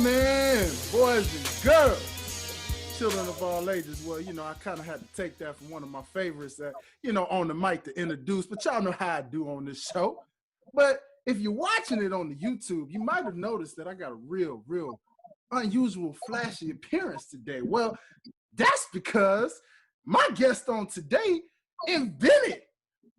gentlemen, boys and girls, children of all ages. Well, I kind of had to take that from one of my favorites that, on the mic to introduce, but y'all know how I do on this show. But if you're watching it on the YouTube, you might have noticed that I got a real unusual flashy appearance today. Well, that's because my guest on today invented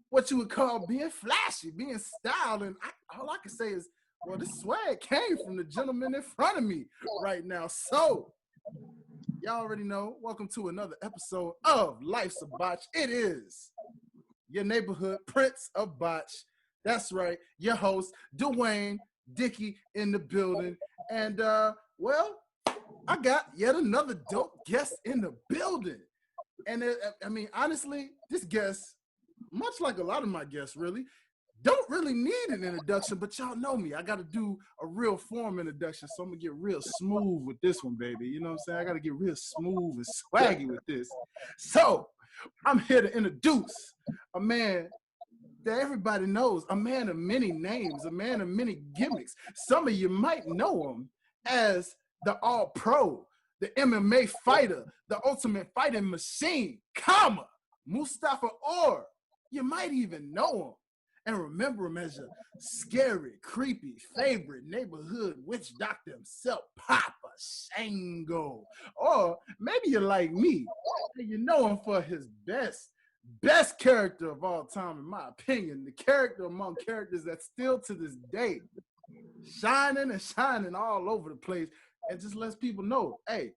what you would call being flashy, being styled. And all I can say is, well, this swag came from the gentleman in front of me right now. So, y'all already know, welcome to another episode of Life's a Botch. It is your neighborhood Prince of Botch. That's right, your host, Dwayne, Dicky in the building. And, well, I got yet another dope guest in the building. And, honestly, this guest, much like a lot of my guests, really, don't really need an introduction, but y'all know me. I got to do a real form introduction, so I'm going to get real smooth with this one, baby. You know what I'm saying? I got to get real smooth and swaggy with this. So I'm here to introduce a man that everybody knows, a man of many names, a man of many gimmicks. Some of you might know him as the All-Pro, the MMA fighter, the ultimate fighting machine, Mustafa Orr. You might even know him and remember him as your scary, creepy, favorite neighborhood witch doctor himself, Papa Shango. Or maybe you're like me, and you know him for his best character of all time, in my opinion, the character among characters that still to this day, shining and shining all over the place, and just lets people know, hey,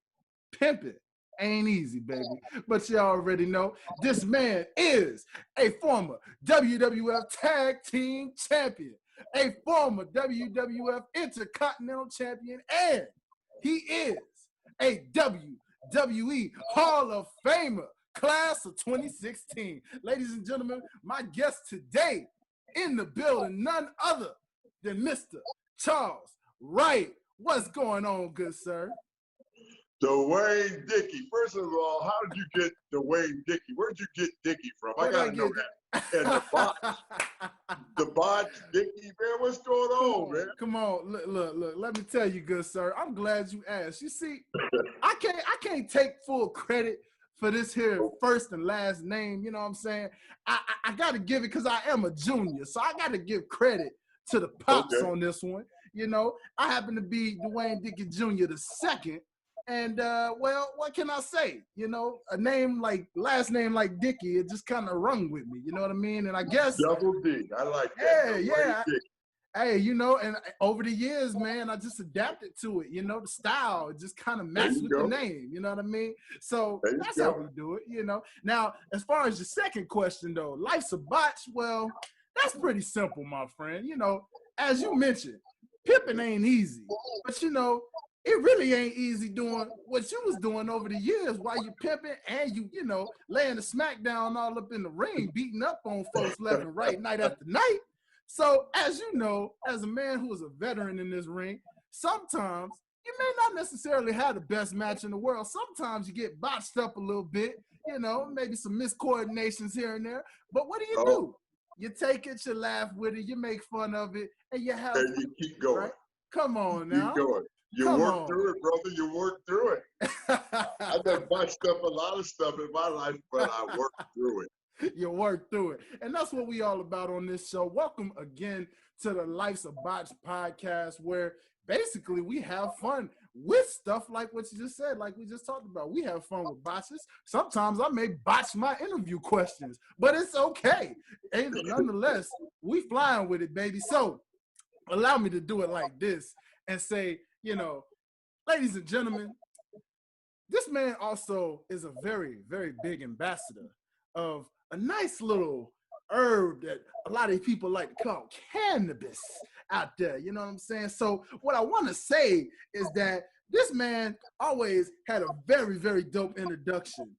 pimping ain't easy, baby. But you already know this man is a former WWF Tag Team Champion, a former WWF Intercontinental Champion, and he is a WWE Hall of Famer, class of 2016. Ladies and gentlemen, my guest today in the building, none other than Mr. Charles Wright. What's going on, good sir? Dwayne Dicky. First of all, how did you get Dwayne Dicky? Where'd you get Dicky from? I gotta know that. And the Botch, Dicky, man, what's going on, man? Come on, look. Let me tell you, good sir. I'm glad you asked. You see, I can't take full credit for this here first and last name. You know what I'm saying? I gotta give it because I am a junior, so I gotta give credit to the pops on this one. I happen to be Dwayne Dicky Jr. the second. And, well, what can I say? A name like, last name like Dicky, it just kind of rung with me. You know what I mean? And I guess. Double D. I like that. Yeah. Hey, and over the years, man, I just adapted to it. The style, it just kind of matched with the name. You know what I mean? So that's how we do it, Now, as far as your second question, though, Life's a Botch, well, that's pretty simple, my friend. As you mentioned, pimping ain't easy. But, it really ain't easy doing what you was doing over the years while you pimping and you laying the smack down all up in the ring, beating up on folks left and right, night after night. So, as you know, as a man who is a veteran in this ring, sometimes you may not necessarily have the best match in the world. Sometimes you get botched up a little bit, maybe some miscoordinations here and there. But what do? You take it, you laugh with it, you make fun of it, and you have and you keep going. Right? Come on now. Keep going. You work through it, brother. You work through it. I've done botched up a lot of stuff in my life, but I worked through it. You work through it. And that's what we all about on this show. Welcome again to the Life's a Botch podcast, where basically we have fun with stuff like what you just said, like we just talked about. We have fun with botches. Sometimes I may botch my interview questions, but it's okay. And nonetheless, we flying with it, baby. So allow me to do it like this and say, ladies and gentlemen, this man also is a very, very big ambassador of a nice little herb that a lot of people like to call cannabis out there. You know what I'm saying? So what I want to say is that this man always had a very, very dope introduction.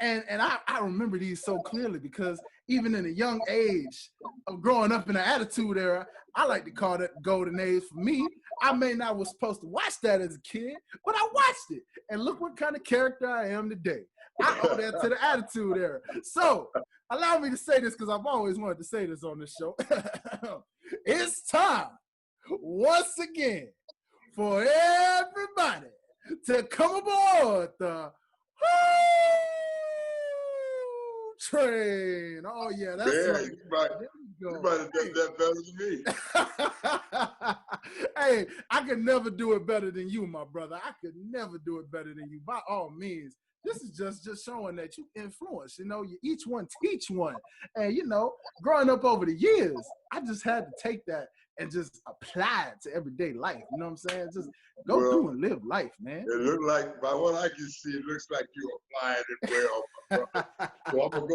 And I remember these so clearly because even in a young age of growing up in the Attitude Era, I like to call that golden age for me. I may not was supposed to watch that as a kid, but I watched it. And look what kind of character I am today. I owe that to the Attitude Era. So allow me to say this because I've always wanted to say this on this show. It's time once again for everybody to come aboard the train. Oh yeah, that's right. You might have done that better than me. Hey, I could never do it better than you, my brother. I could never do it better than you. By all means, this is just showing that you influence. You know, you each one teach one. And you know, growing up over the years, I just had to take that and just apply it to everyday life. You know what I'm saying? Just go through and live life, man. It looked like, by what I can see, it looks like you're applying it well, my brother. So I'm gonna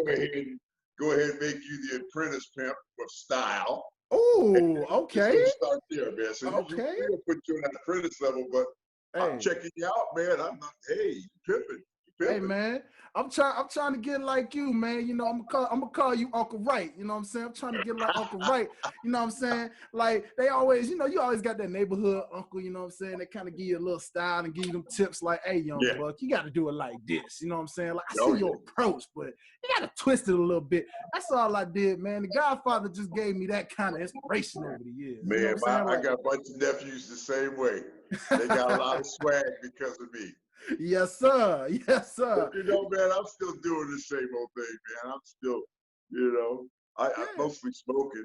go ahead and make you the apprentice pimp of style. Oh, okay. Start there, man. So okay. We'll put you on that apprentice level, but I'm checking you out, man. I'm not. Hey, you pimping. Hey man, I'm trying to get like you, man. You know, I'm gonna call you Uncle Wright. You know what I'm saying? I'm trying to get like Uncle Wright. You know what I'm saying? Like they always, you know, you always got that neighborhood uncle. You know what I'm saying? They kind of give you a little style and give you them tips like, hey, young buck, you got to do it like this. You know what I'm saying? Like I see your approach, but you got to twist it a little bit. That's all I did, man. The Godfather just gave me that kind of inspiration over the years. Man, you know I got a bunch of nephews the same way. They got a lot of swag because of me. Yes, sir. Yes, sir. But, you know, man, I'm still doing the same old thing, man. I'm still, you know, I'm mostly smoking.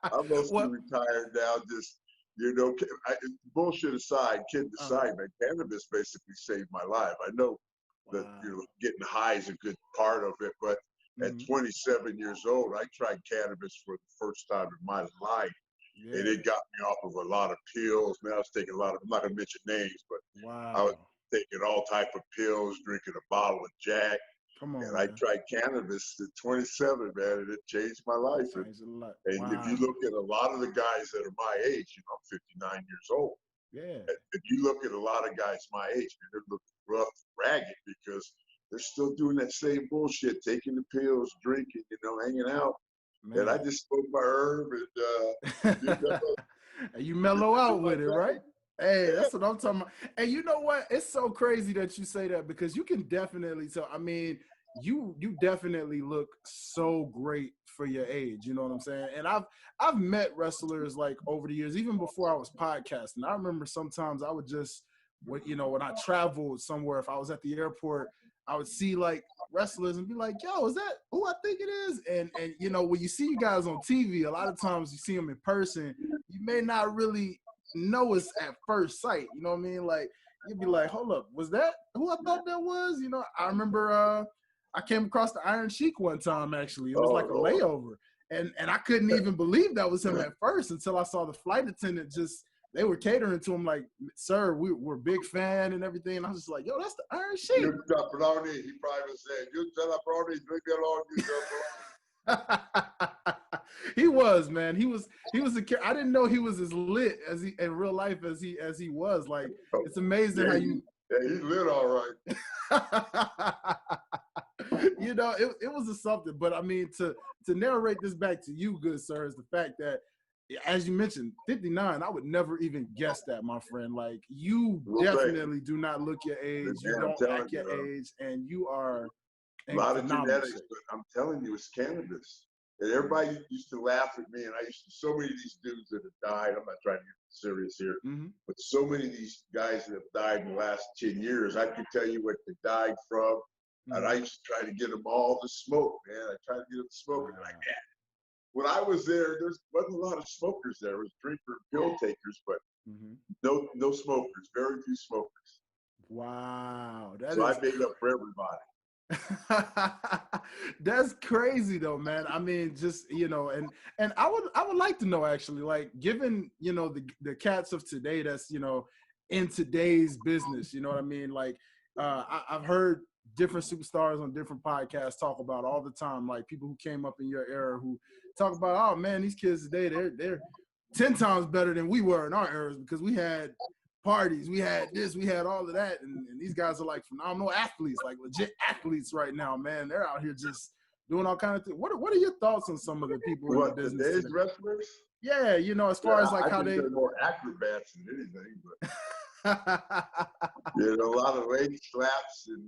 I'm mostly retired now. Just, you know, bullshit aside, kidding aside, man, cannabis basically saved my life. I know that, you know, getting high is a good part of it, but at 27 years old, I tried cannabis for the first time in my life. Yeah. And it got me off of a lot of pills. Man, I was taking a lot of, I'm not going to mention names, but I was taking all type of pills, drinking a bottle of Jack. Come on, and man. I tried cannabis at 27, man, and it changed my life. And if you look at a lot of the guys that are my age, you know, I'm 59 years old. Yeah. If you look at a lot of guys my age, man, they're looking rough, ragged, because they're still doing that same bullshit, taking the pills, drinking, you know, hanging out. Man. And I just smoked my herb and you mellow out with it, right? Hey, that's what I'm talking about. And you know what? It's so crazy that you say that, because you can definitely tell. I mean, you definitely look so great for your age. You know what I'm saying? And I've met wrestlers like over the years, even before I was podcasting. I remember sometimes I would just, when I traveled somewhere, if I was at the airport, I would see like wrestlers and be like, yo, is that who I think it is? And you know, when you see you guys on TV, a lot of times you see them in person, you may not really know us at first sight. You know what I mean? Like, you'd be like, hold up, was that who I thought that was? You know, I remember I came across the Iron Sheik one time, actually. It was like a layover. And I couldn't even believe that was him at first until I saw the flight attendant they were catering to him like, sir, we're a big fan and everything. And I was just like, yo, that's the Iron Sheik. You jabroni. He probably was saying, you jabroni, drink it all, you jabroni. He was, man. He was I didn't know he was as lit as he in real life as he was. Like, it's amazing how you. Yeah, he lit all right. You know, it was something. But I mean, to narrate this back to you, good sir, is the fact that, as you mentioned, 59, I would never even guess that, my friend. Like, you definitely do not look your age. You don't act your age, and you are a lot of genetics, but I'm telling you, it's cannabis. And everybody used to laugh at me, and so many of these dudes that have died, I'm not trying to get serious here, but so many of these guys that have died in the last 10 years, I could tell you what they died from, and I used to try to get them all to smoke, man. I tried to get them to smoke, like that. When I was there wasn't a lot of smokers there. It was drinker and pill takers, but no smokers, very few smokers. Wow. So I made up for everybody. That's crazy though, man. I mean, just, you know, and I would like to know, actually, like, given, you know, the cats of today that's, you know, in today's business, you know what I mean? Like, I've heard different superstars on different podcasts talk about all the time, like people who came up in your era who talk about, oh man, these kids today, they're 10 times better than we were in our eras, because we had parties, we had this, we had all of that, and these guys are like phenomenal athletes, like legit athletes right now, man. They're out here just doing all kinds of things. What are your thoughts on some of the people in the business today's wrestlers? Yeah, you know, as far as like I how they're more acrobats than anything, but you know, a lot of leg slaps and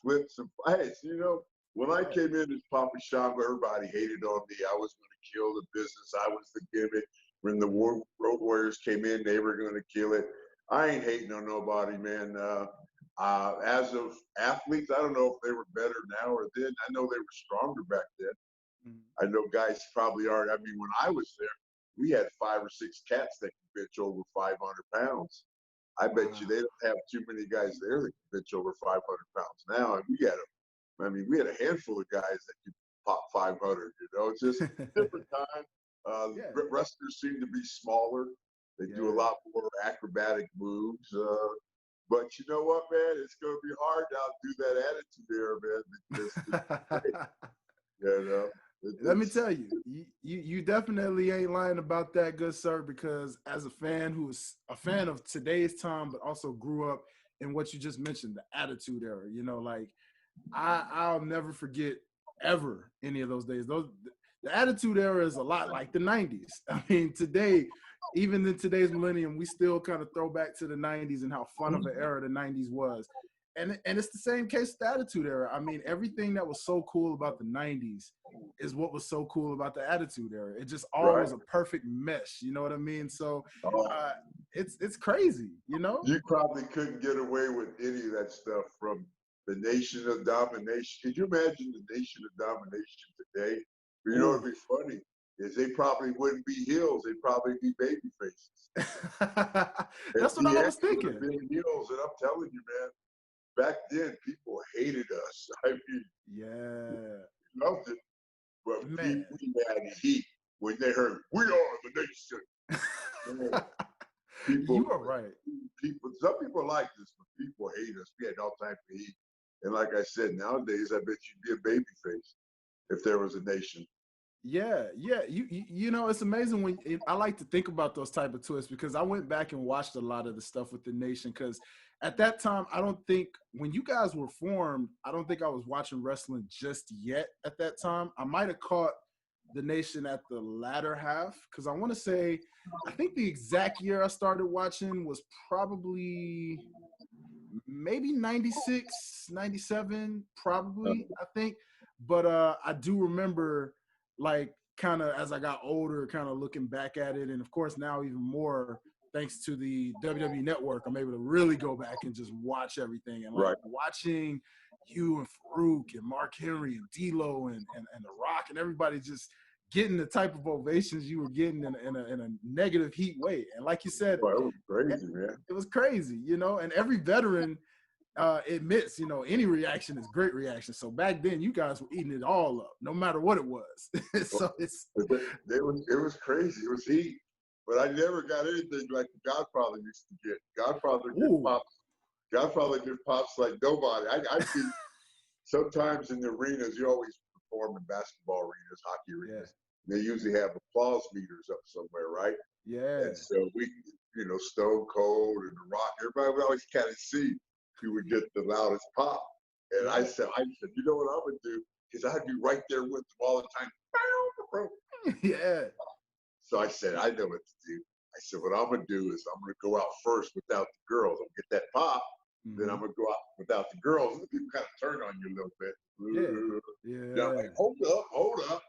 flips and fights. You know, when I came in as Papa Shango, everybody hated on me. I was going to kill the business. I was the gimmick. when the Road Warriors came in, they were going to kill it. I ain't hating on nobody, man. As of athletes, I don't know if they were better now or then. I know they were stronger back then. I know guys probably are. I mean, when I was there, we had 5 or 6 cats that could bench over 500 pounds. I bet you they don't have too many guys there that can bench over 500 pounds now. And we had a handful of guys that could pop 500. You know, it's just different time. Wrestlers seem to be smaller. They do a lot more acrobatic moves. But you know what, man? It's going to be hard to outdo that attitude era, man. You know. Let me tell you, you definitely ain't lying about that, good sir, because as a fan who's a fan of today's time, but also grew up in what you just mentioned, the attitude era, you know, like I'll never forget ever any of those days. The attitude era is a lot like the 90s. I mean, today, even in today's millennium, we still kind of throw back to the 90s and how fun of an era the 90s was. And it's the same case with the attitude era. I mean, everything that was so cool about the 90s is what was so cool about the attitude era. It just all was a perfect mesh. You know what I mean? So it's crazy, you know? You probably couldn't get away with any of that stuff from the Nation of Domination. Could you imagine the Nation of Domination today? You know what'd be funny is they probably wouldn't be heels. They'd probably be baby faces. That's what I was thinking. Been heels, and I'm telling you, man, back then people hated us. I mean, loved it, but people had heat when they heard "We are the Nation." You are right. Some people like this, but people hate us. We had all type of heat, and like I said, nowadays I bet you'd be a baby face if there was a nation. Yeah. You know, it's amazing when I like to think about those type of twists because I went back and watched a lot of the stuff with the nation because at that time, I don't think when you guys were formed, I don't think I was watching wrestling just yet at that time. I might have caught the nation at the latter half because I want to say, I think the exact year I started watching was probably maybe 96, 97, probably, I think. But I do remember like kind of as I got older, kind of looking back at it. And of course now even more thanks to the WWE Network, I'm able to really go back and just watch everything. And like watching you and Farouk and Mark Henry and D'Lo and The Rock and everybody just getting the type of ovations you were getting in a negative heat way. And like you said, it was crazy, man. It was crazy, you know, and every veteran admits, you know, any reaction is great reaction. So back then you guys were eating it all up, no matter what it was. So it was crazy. It was heat. But I never got anything like the Godfather used to get. Godfather just pops like nobody. I see sometimes in the arenas, you always perform in basketball arenas, hockey arenas. They usually have applause meters up somewhere, right? Yeah. And so we, you know, Stone Cold and The Rock, everybody would always kind of see who would get the loudest pop. And I said, you know what I'm gonna do? Because I'd be right there with them all the time. Yeah. So I said, I know what to do. I said, what I'm gonna do is I'm gonna go out first without the girls. I'm gonna get that pop. Then I'm gonna go out without the girls. And people kind of turn on you a little bit. Yeah. I'm like, hold up.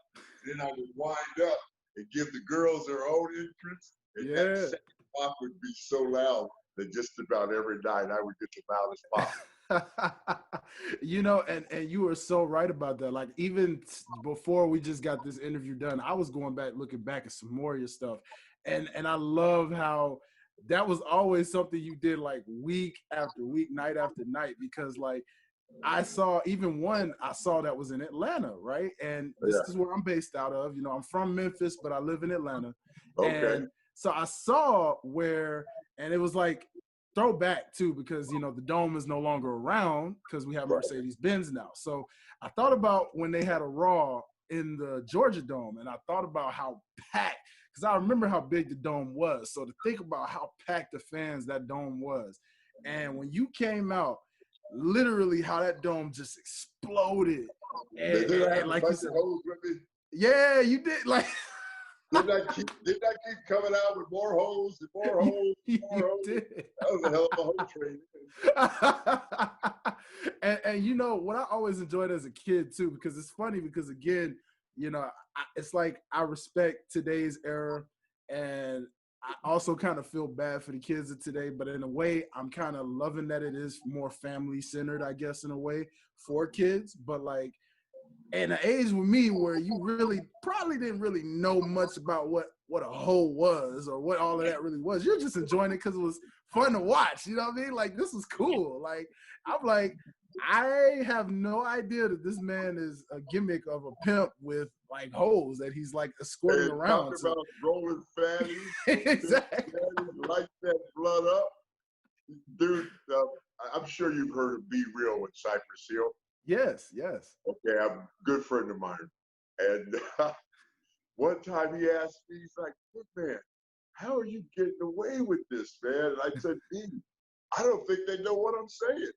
Then I would wind up and give the girls their own entrance. And that second pop would be so loud that just about every night I would get the loudest pop. You know, and you were so right about that. Like even before we just got this interview done, I was going back, looking back at some more of your stuff. And I love how that was always something you did like week after week, night after night, because like I saw even one I saw that was in Atlanta, right? And this is where I'm based out of. You know, I'm from Memphis, but I live in Atlanta. Okay. And so I saw where, and it was like throwback too, because, you know, the Dome is no longer around because we have Mercedes-Benz now. So I thought about when they had a Raw in the Georgia Dome, and I thought about how packed, because I remember how big the Dome was. So to think about how packed the fans that Dome was. And when you came out, literally how that Dome just exploded. And like you said, yeah, you did. Like, did I keep coming out with more holes and more holes and more holes? Did. That was a hell of a hole train. And you know what I always enjoyed as a kid too, because it's funny because again, you know, it's like I respect today's era And I also kind of feel bad for the kids of today, but in a way, I'm kind of loving that it is more family centered, I guess, in a way for kids. But like, in an age with me where you really probably didn't really know much about what a hoe was or what all of that really was, you're just enjoying it because it was fun to watch. You know what I mean? Like, this is cool. Like, I'm like, I have no idea that this man is a gimmick of a pimp with like hoes that he's like escorting around. Talking about rolling fatties, exactly. light that blood up, dude. I'm sure you've heard of Be Real with Cypress Hill. Yes, yes. Okay, I'm a good friend of mine, and one time he asked me, he's like, "Look, man, how are you getting away with this, man?" And I said, "B, I don't think they know what I'm saying."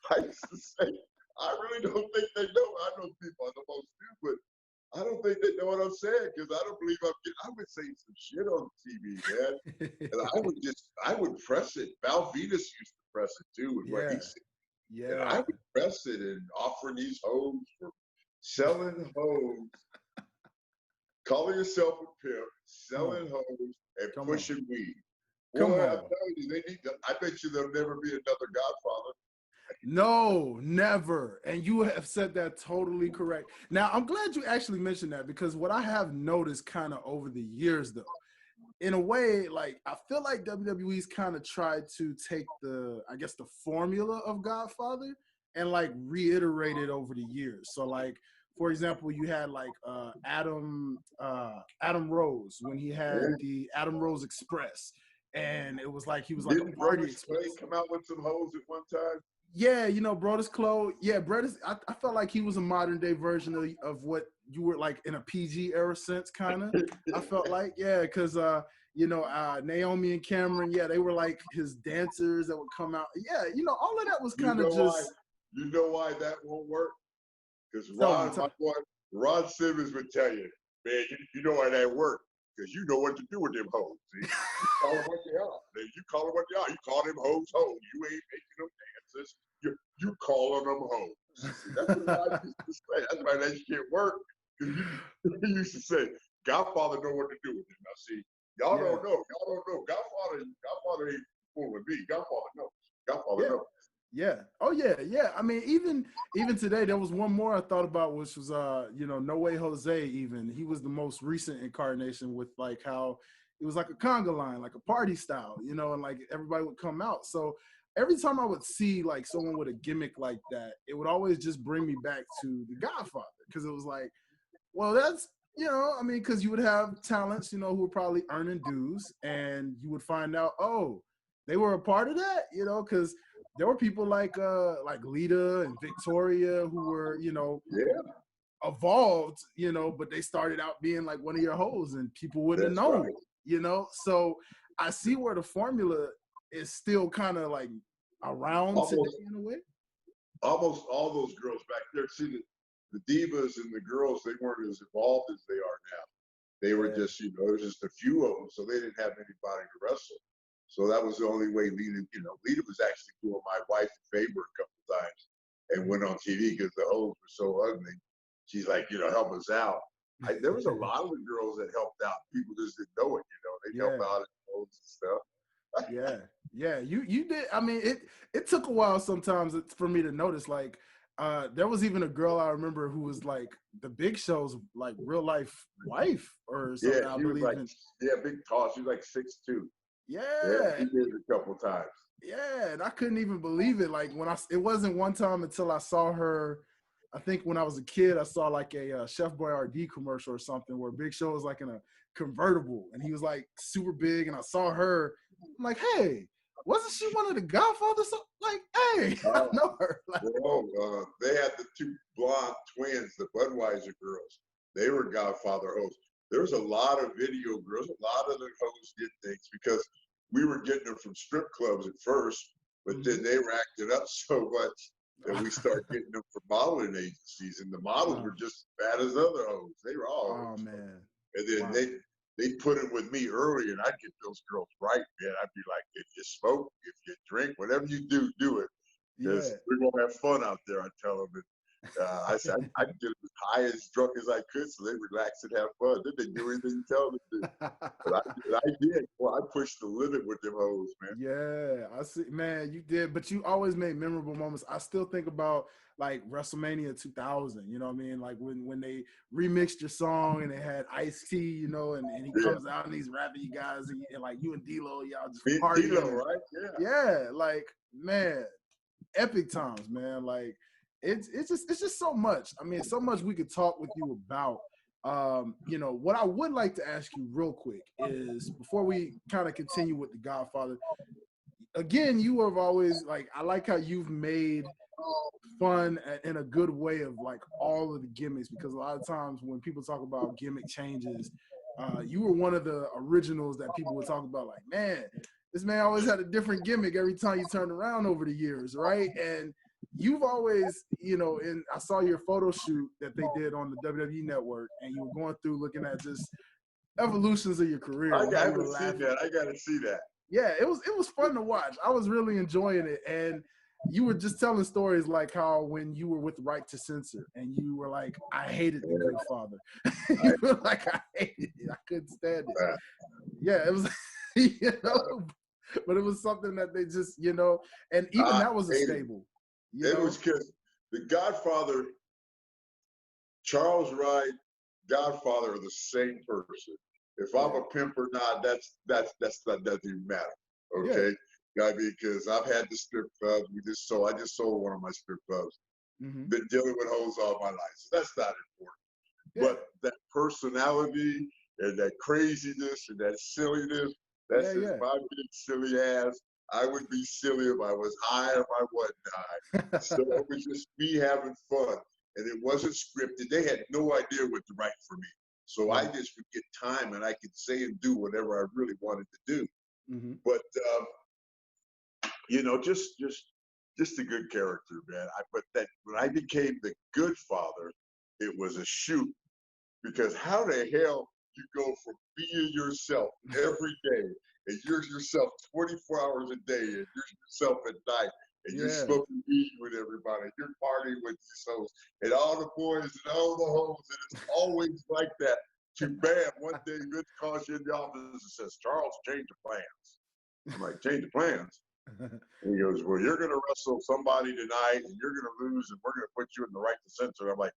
I used to say, I really don't think they know. I know people are the most do, but I don't think they know what I'm saying because I don't believe I would say some shit on TV, man. And I would press it. Val Venus used to press it too, with what he said. Yeah. And I would press it and offering these hoes for selling hoes, calling yourself a pimp, selling hoes, and pushing weed. Boy, I'm telling you, they need to, I bet you there'll never be another Godfather. No, never. And you have said that totally correct. Now, I'm glad you actually mentioned that because what I have noticed kind of over the years, though, in a way, like I feel like WWE's kind of tried to take I guess the formula of Godfather and like reiterate it over the years. So like, for example, you had like Adam Rose when he had the Adam Rose Express. And it was like, he was like a party express. Come out with some hoes at one time. Yeah, you know, Brodus Clay. Yeah, Brodus. I felt like he was a modern day version of what you were like in a PG era sense, kind of. I felt like, yeah, because you know, Naomi and Cameron, yeah, they were like his dancers that would come out. Yeah, you know, all of that was kind of just. You know why that won't work? Because Ron Simmons would tell you, man, you know why that worked. Because you know what to do with them hoes. See? You call them what they are. You call them what they are. You call them hoes hoes. You ain't making them dances. You calling them hoes. See, that's what I used to say. That's why that shit worked. Because you used to say, Godfather know what to do with them. Now see, y'all don't know. Y'all don't know. Godfather ain't fooling me. Godfather knows. Godfather knows. Yeah. Oh yeah, yeah. I mean, even today, there was one more I thought about, which was you know, No Way Jose. Even he was the most recent incarnation with like how it was like a conga line, like a party style, you know, and like everybody would come out. So every time I would see like someone with a gimmick like that, it would always just bring me back to The Godfather because it was like, well, that's, you know, I mean, because you would have talents, you know, who were probably earning dues, and you would find out, oh, they were a part of that, you know, because there were people like Lita and Victoria who were, you know, evolved, you know, but they started out being like one of your hoes and people wouldn't have known, you know. So I see where the formula is still kind of like around today in a way. Almost all those girls back there, see the divas and the girls, they weren't as evolved as they are now. They were just, you know, there's just a few of them, so they didn't have anybody to wrestle. So that was the only way Lita, you know, Lita was actually doing my wife a favor a couple times and went on TV because the hoes were so ugly. She's like, you know, help us out. There was a lot of the girls that helped out. People just didn't know it, you know. They'd help out in hoes and stuff. Yeah. You did. I mean, it took a while sometimes for me to notice. Like, there was even a girl I remember who was like the Big Show's like real life wife or something. Yeah, she was like, big tall. She was like 6'2". Yeah, he did it a couple times. Yeah, and I couldn't even believe it. Like it wasn't one time until I saw her. I think when I was a kid, I saw like a Chef Boyardee commercial or something where Big Show was like in a convertible and he was like super big, and I saw her. I'm like, hey, wasn't she one of the Godfathers? So, like, hey, I know her. Like, they had the two blonde twins, the Budweiser girls. They were Godfather hosts. There was a lot of video girls. A lot of the hosts did things because we were getting them from strip clubs at first, but then they were acting up so much that we started getting them from modeling agencies, and the models were just as bad as other hoes. They were all hoes. Man. And then they put it with me early, and I'd get those girls right, man. I'd be like, if you smoke, if you drink, whatever you do, do it. Because we're going to have fun out there, I tell them. I said I get as high as drunk as I could, so they relax and have fun. Then they do anything you tell them to. But I did. Well, I pushed the limit with them hoes, man. Yeah, I see, man. You did, but you always made memorable moments. I still think about like WrestleMania 2000. You know what I mean? Like when they remixed your song and they had Ice-T, you know, and he comes out and he's rapping you guys and like you and D-Lo, y'all just partying. D-Lo, right? Yeah, like man, epic times, man. Like it's just so much. I mean, so much we could talk with you about. You know, what I would like to ask you real quick is before we kind of continue with the Godfather, again, you have always like, I like how you've made fun in a good way of like all of the gimmicks, because a lot of times when people talk about gimmick changes, you were one of the originals that people would talk about, like, man, this man always had a different gimmick every time you turned around over the years, right? And you've always, you know, and I saw your photo shoot that they did on the WWE Network, and you were going through looking at just evolutions of your career. I haven't seen that. I got to see that. Yeah, it was fun to watch. I was really enjoying it, and you were just telling stories like how when you were with Wright to Censor, and you were like, I hated the Good Father. You were like, I hated it. I couldn't stand it. Yeah, it was, you know, but it was something that they just, you know, and even that was a stable. It was because the Godfather, Charles Wright, Godfather are the same person. If I'm a pimp or not, that doesn't even matter. Okay, because I've had the strip clubs. I just sold one of my strip clubs. Been dealing with hoes all my life, so that's not important. But that personality and that craziness and that silliness, that's just my big silly ass. I would be silly if I was high, if I wasn't high. So it was just me having fun. And it wasn't scripted. They had no idea what to write for me. So I just would get time and I could say and do whatever I really wanted to do. But, you know, just a good character, man. But when I became the Good Father, it was a shoot. Because how the hell you go from being yourself every day, and you're yourself 24 hours a day, and you're yourself at night, and you're smoking weed with everybody, and you're partying with these hoes, and all the boys and all the hoes, and it's always like that. To bam, one day Rich calls you in the office and says, Charles, change the plans. I'm like, change the plans? And he goes, well, you're going to wrestle somebody tonight, and you're going to lose, and we're going to put you in the right to censor. I'm like,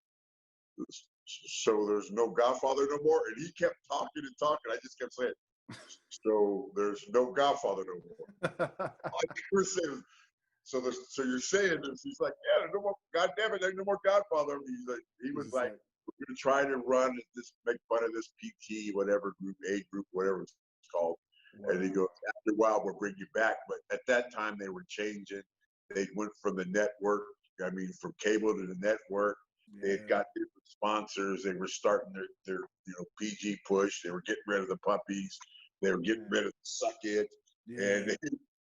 so there's no Godfather no more? And he kept talking and talking. I just kept saying, so there's no Godfather no more. So you're saying this? He's like, yeah, there's no more. God damn it, there's no more Godfather. He was like, we're gonna try to run this, make fun of this PT, whatever group, A group, whatever it's called. And he goes, after a while, we'll bring you back. But at that time, they were changing. They went from the network, from cable to the network. They had got different sponsors. They were starting their PG push. They were getting rid of the puppies. They were getting rid of the suck it. And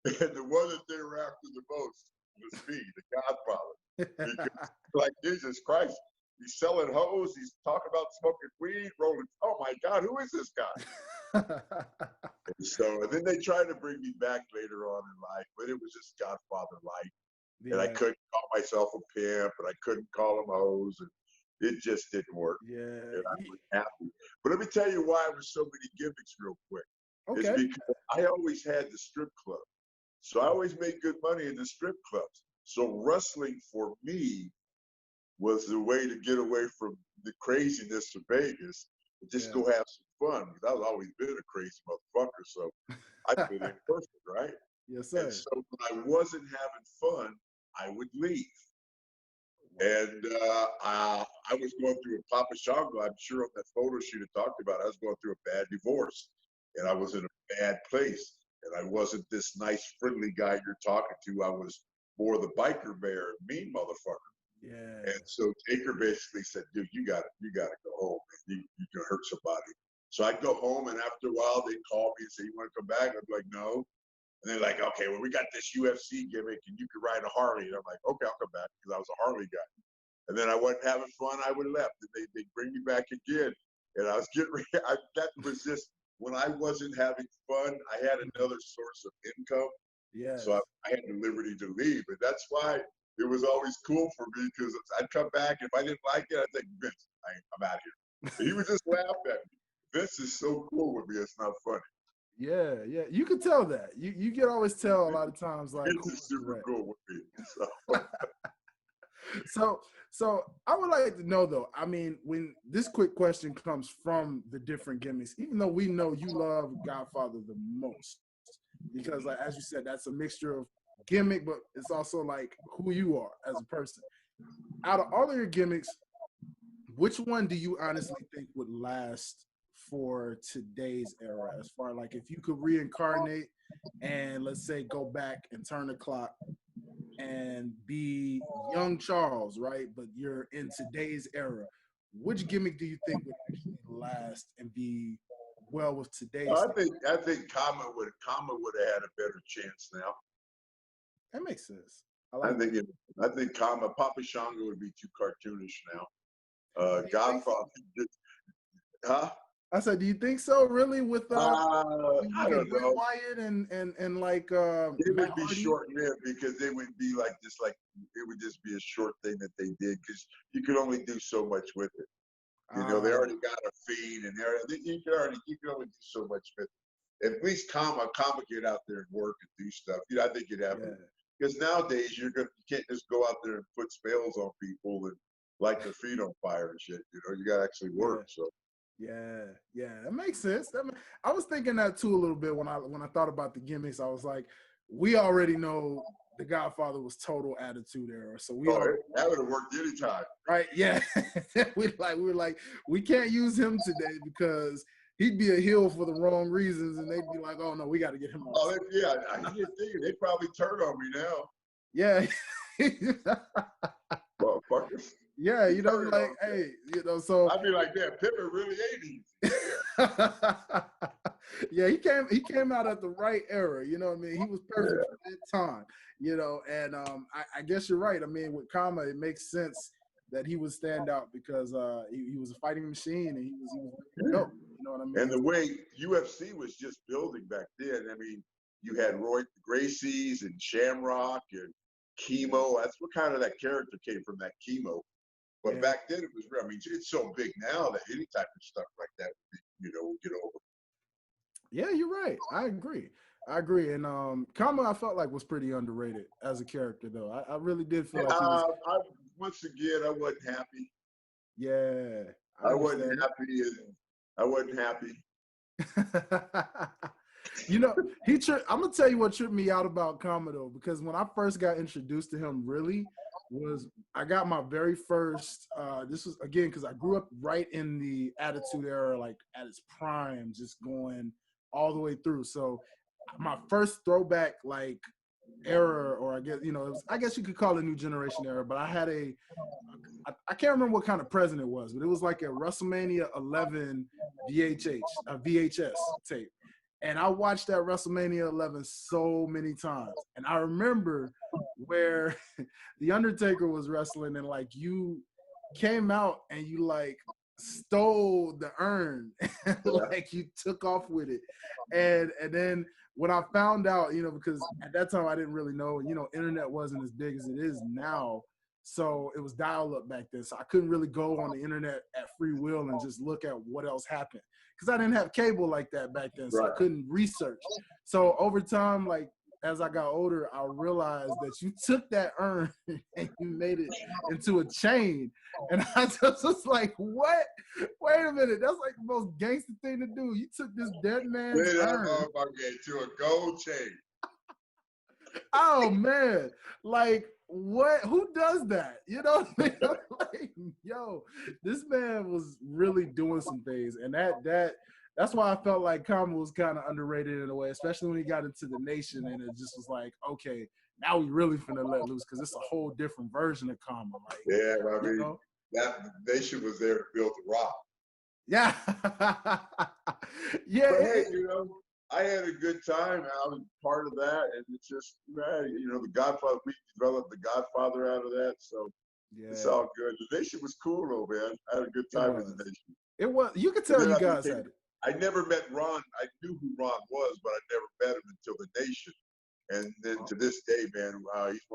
the one that they were after the most was me, the Godfather. Because, like, Jesus Christ, he's selling hoes. He's talking about smoking weed, rolling. Oh my God, who is this guy? And then they tried to bring me back later on in life, but it was just Godfather light. And I couldn't call myself a pimp, and I couldn't call them hoes, and it just didn't work. And I was happy. But let me tell you why it was so many gimmicks real quick. It's because I always had the strip club. So I always made good money in the strip clubs. So wrestling for me was the way to get away from the craziness of Vegas and just go have some fun. Because I've always been a crazy motherfucker, so I fit in perfect, right? Yes, sir. And so when I wasn't having fun, I would leave. And I was going through a Papa Shango. I'm sure on that photo shoot I talked about, I was going through a bad divorce. And I was in a bad place. And I wasn't this nice, friendly guy you're talking to. I was more the biker bear, mean motherfucker. And so Taker basically said, dude, you gotta go home, man. You can hurt somebody. So I'd go home, and after a while they'd call me and say, you want to come back? I'd be like, no. And they're like, okay, well, we got this UFC gimmick, and you could ride a Harley. And I'm like, okay, I'll come back, because I was a Harley guy. And then I wasn't having fun, I would have left. And they'd bring me back again. And I was getting ready. That was just, when I wasn't having fun, I had another source of income. So I had the liberty to leave. And that's why it was always cool for me because I'd come back. If I didn't like it, I'd think, Vince, I'm out of here. And he would just laugh at me. Vince is so cool with me. It's not funny. Yeah, yeah. You could tell that. You can always tell a lot of times, like, Vince is super cool with me. So I would like to know, though, I mean, when this quick question comes from the different gimmicks, even though we know you love Godfather the most, because like, as you said, that's a mixture of gimmick, but it's also like who you are as a person. Out of all of your gimmicks, which one do you honestly think would last for today's era? As far like if you could reincarnate and let's say go back and turn the clock and be young Charles, right? But you're in today's era. Which gimmick do you think would actually last and be well with today's? I think Kama would have had a better chance now. That makes sense. I think Kama Papa Shango would be too cartoonish now. Godfather, huh? I said, do you think so? Really? With I don't know. Wyatt and like they would be short-lived because they would be like this. Like it would just be a short thing that they did because you could only do so much with it. You know, they already got a feed, and you can only do so much with it. At least Kama get out there and work and do stuff. You know, I think you'd have because nowadays you can't just go out there and put spells on people and light their feet on fire and shit. You know, you got to actually work. So. Yeah, that makes sense. I was thinking that too a little bit when I thought about the gimmicks. I was like, we already know the Godfather was total attitude era, so that would have worked anytime, right? Yeah, we were like, we can't use him today because he'd be a heel for the wrong reasons, and they'd be like, oh no, we got to get him off. Oh yeah, I didn't think they probably turn on me now. Yeah. Motherfuckers. Yeah, you know, like, hey, you know, so I'd be like, that Pippin really ain't easy. Yeah, he came out at the right era, you know what I mean? He was perfect for that time, you know, and I guess you're right. I mean, with Kama, it makes sense that he would stand out because he was a fighting machine and he was dope, you know what I mean? And the way UFC was just building back then, I mean, you had Roy Gracie's and Shamrock and Chemo. That's what kind of that character came from, that Chemo. But back then it was, I mean, it's so big now that any type of stuff like that, you know, will get over. Yeah, you're right. I agree. And Kama, I felt like was pretty underrated as a character, though. I really did feel like he was. Once again, I wasn't happy. Yeah. I wasn't happy. You know, I'm gonna tell you what tripped me out about Kama though, because when I first got introduced to him, really was I got my very first. This was again because I grew up right in the Attitude Era, like at its prime, just going all the way through. So my first throwback like era, or I guess you know, I guess you could call it a New Generation era. But I had I can't remember what kind of present it was, but it was like a WrestleMania 11 VHS tape. And I watched that WrestleMania 11 so many times. And I remember where The Undertaker was wrestling and like you came out and you like stole the urn and like you took off with it. And then when I found out, you know, because at that time I didn't really know, you know, internet wasn't as big as it is now. So it was dial-up back then. So I couldn't really go on the internet at free will and just look at what else happened. Because I didn't have cable like that back then. So I couldn't research. So over time, like as I got older, I realized that you took that urn and you made it into a chain. And I just was like, what? Wait a minute. That's like the most gangster thing to do. You took this dead man's urn to a gold chain. Oh man, like what? Who does that? You know, like, yo, this man was really doing some things, and that's why I felt like Kama was kind of underrated in a way, especially when he got into the Nation, and it just was like, okay, now we really finna let loose because it's a whole different version of Kama. Like, yeah, I mean, that Nation was there to build the Rock. Yeah, yeah. But hey, you know, I had a good time. I was part of that, and it's just, you know, the Godfather. We developed the Godfather out of that, so it's all good. The Nation was cool, though, man. I had a good time with the Nation. It was. You could tell you guys had it. I never met Ron. I knew who Ron was, but I never met him until the Nation. And then to this day, man, he's one of